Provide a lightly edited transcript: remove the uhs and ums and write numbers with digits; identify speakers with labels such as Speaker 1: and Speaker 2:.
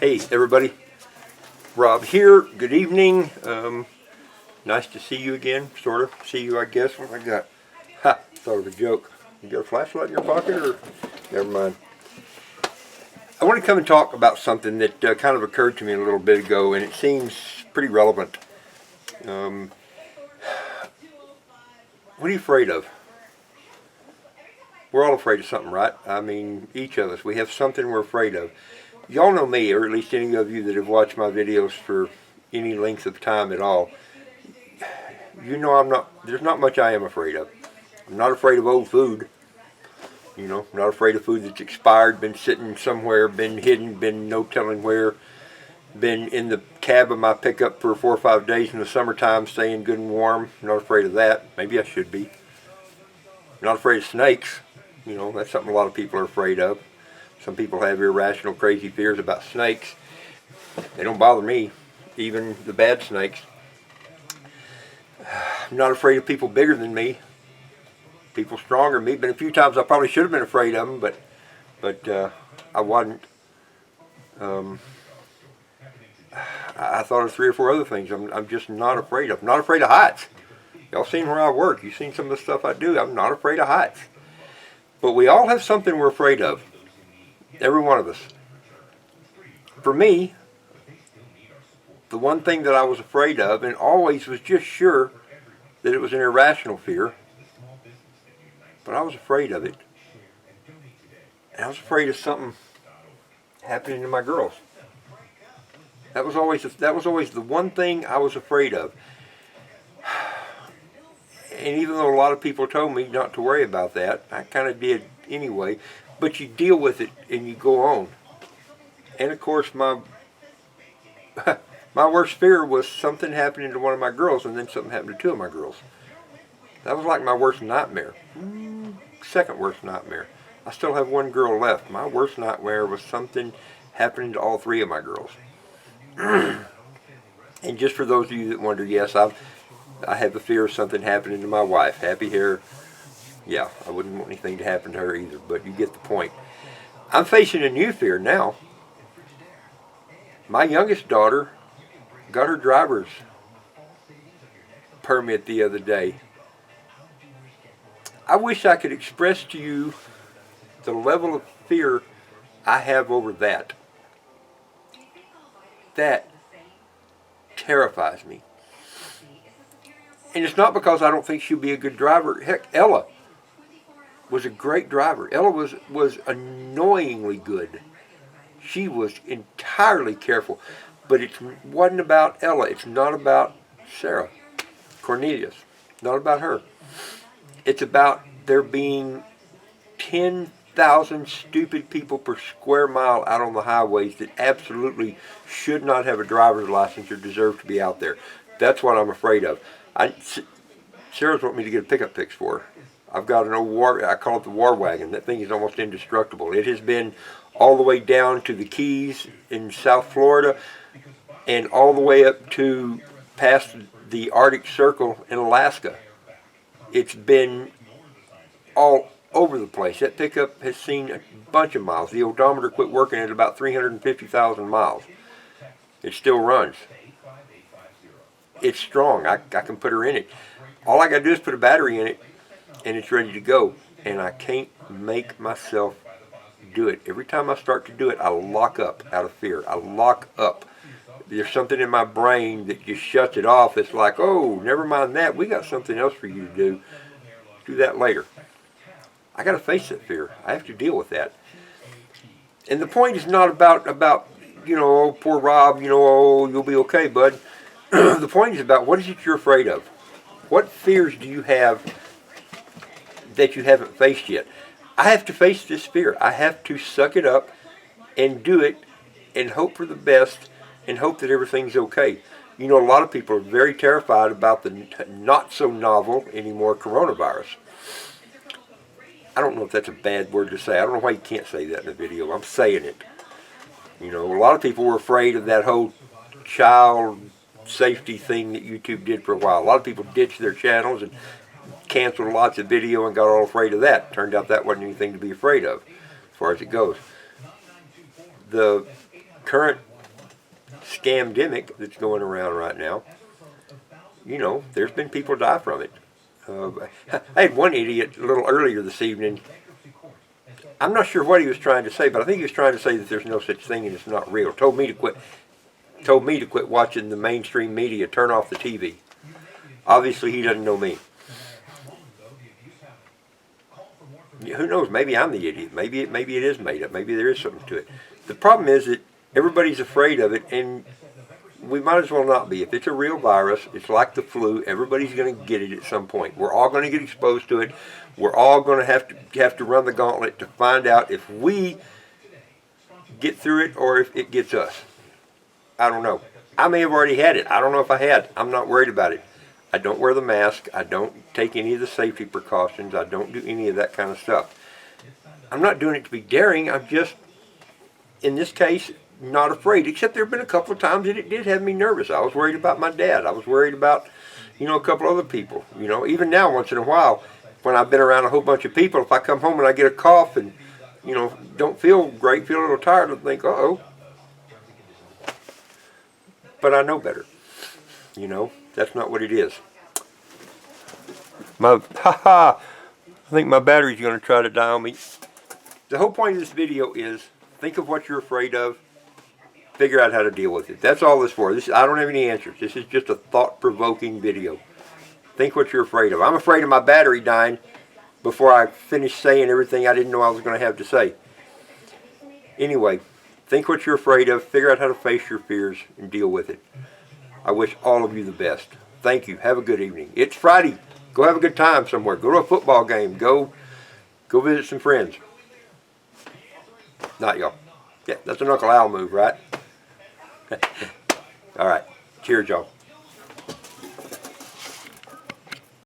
Speaker 1: Hey everybody, Rob here. Good evening. Nice to see you again. Sort of see you, I guess. What I got? Ha! Thought of a joke. You got a flashlight in your pocket, or never mind. I want to come and talk about something that kind of occurred to me a little bit ago, and it seems pretty relevant. What are you afraid of? We're all afraid of something, right? I mean, each of us. We have something we're afraid of. Y'all know me, or at least any of you that have watched my videos for any length of time at all. You know there's not much I am afraid of. I'm not afraid of old food. You know, I'm not afraid of food that's expired, been sitting somewhere, been hidden, been no telling where, been in the cab of my pickup for 4 or 5 days in the summertime, staying good and warm. I'm not afraid of that. Maybe I should be. I'm not afraid of snakes. You know, that's something a lot of people are afraid of. Some people have irrational, crazy fears about snakes. They don't bother me, even the bad snakes. I'm not afraid of people bigger than me, people stronger than me. Been a few times I probably should have been afraid of them, but I wasn't. I thought of 3 or 4 other things I'm just not afraid of. I'm not afraid of heights. Y'all seen where I work. You've seen some of the stuff I do. I'm not afraid of heights. But we all have something we're afraid of. Every one of us. For me, the one thing that I was afraid of, and always was just sure that it was an irrational fear, but I was afraid of it. And I was afraid of something happening to my girls. That was always the one thing I was afraid of. And even though a lot of people told me not to worry about that, I kind of did anyway. But you deal with it and you go on. And of course, my worst fear was something happening to one of my girls, and then something happened to 2 of my girls. That was like my worst nightmare. Second worst nightmare. I still have 1 girl left. My worst nightmare was something happening to all 3 of my girls. And just for those of you that wonder, yes, I have the fear of something happening to my wife. Happy hair. Yeah, I wouldn't want anything to happen to her either, but you get the point. I'm facing a new fear now. My youngest daughter got her driver's permit the other day. I wish I could express to you the level of fear I have over that. That terrifies me. And it's not because I don't think she'll be a good driver. Heck, Ella was a great driver. Ella was annoyingly good. She was entirely careful. But it wasn't about Ella. It's not about Sarah Cornelius. Not about her. It's about there being 10,000 stupid people per square mile out on the highways that absolutely should not have a driver's license or deserve to be out there. That's what I'm afraid of. Sarah's want me to get a pickup fix for her. I've got an old I call it the war wagon. That thing is almost indestructible. It has been all the way down to the Keys in South Florida and all the way up to past the Arctic Circle in Alaska. It's been all over the place. That pickup has seen a bunch of miles. The odometer quit working at about 350,000 miles. It still runs. It's strong. I can put her in it. All I got to do is put a battery in it, and it's ready to go. And I can't make myself do it. Every time I start to do it, I lock up out of fear. I lock up. There's something in my brain that just shuts it off. It's like, oh, never mind that. We got something else for you to do. Do that later. I got to face that fear. I have to deal with that. And the point is not about oh, poor Rob, oh, you'll be okay, bud. The point is about what is it you're afraid of? What fears do you have that you haven't faced yet? I have to face this fear. I have to suck it up and do it and hope for the best and hope that everything's okay. A lot of people are very terrified about the not so novel anymore coronavirus. I don't know if that's a bad word to say. I don't know why you can't say that in the video. I'm saying it. A lot of people were afraid of that whole child safety thing that YouTube did for a while. A lot of people ditched their channels and canceled lots of video and got all afraid of that. Turned out that wasn't anything to be afraid of, as far as it goes. The current scamdemic that's going around right now, you know, there's been people die from it. I had one idiot a little earlier this evening. I'm not sure what he was trying to say, but I think he was trying to say that there's no such thing and it's not real. Told me to quit watching the mainstream media, turn off the TV. Obviously, he doesn't know me. Who knows? Maybe I'm the idiot. Maybe it is made up. Maybe there is something to it. The problem is that everybody's afraid of it, and we might as well not be. If it's a real virus, it's like the flu. Everybody's going to get it at some point. We're all going to get exposed to it. We're all going to have to run the gauntlet to find out if we get through it or if it gets us. I don't know. I may have already had it. I don't know if I had. I'm not worried about it. I don't wear the mask. I don't take any of the safety precautions. I don't do any of that kind of stuff. I'm not doing it to be daring. I'm just, in this case, not afraid. Except there have been a couple of times that it did have me nervous. I was worried about my dad. I was worried about, you know, a couple other people. You know, even now, once in a while, when I've been around a whole bunch of people, if I come home and I get a cough and, you know, don't feel great, feel a little tired, I think, uh-oh. But I know better. You know, that's not what it is. I think my battery's going to try to die on me. The whole point of this video is think of what you're afraid of, figure out how to deal with it. That's all this for. I don't have any answers. This is just a thought-provoking video. Think what you're afraid of. I'm afraid of my battery dying before I finish saying everything I didn't know I was going to have to say. Anyway, think what you're afraid of, figure out how to face your fears, and deal with it. I wish all of you the best. Thank you. Have a good evening. It's Friday. Go have a good time somewhere. Go to a football game. Go visit some friends. Not y'all. Yeah, that's an Uncle Al move, right? All right. Cheers, y'all.